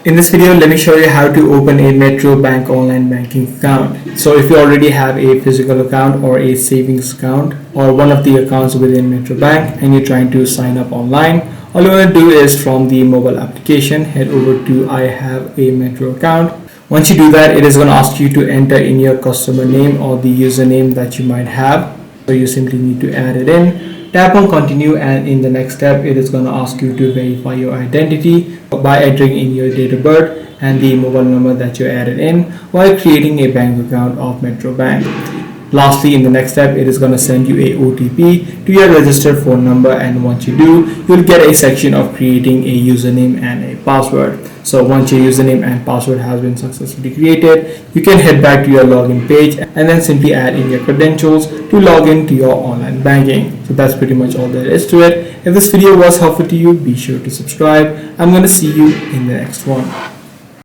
In this video, let me show you how to open a Metrobank online banking account. So if you already have a physical account or a savings account or one of the accounts within Metrobank and you're trying to sign up online, all you want to do is from the mobile application, head over to I have a Metro account. Once you do that, it is going to ask you to enter in your customer name or the username that you might have. So you simply need to add it in. Tap on continue, and in the next step it is going to ask you to verify your identity by entering in your date of birth and the mobile number that you added in while creating a bank account of Metrobank. Lastly, in the next step, it is going to send you a OTP to your registered phone number, and once you do, you'll get a section of creating a username and a password. So once your username and password has been successfully created, you can head back to your login page and then simply add in your credentials to log into your online banking. So that's pretty much all there is to it. If this video was helpful to you, be sure to subscribe. I'm going to see you in the next one.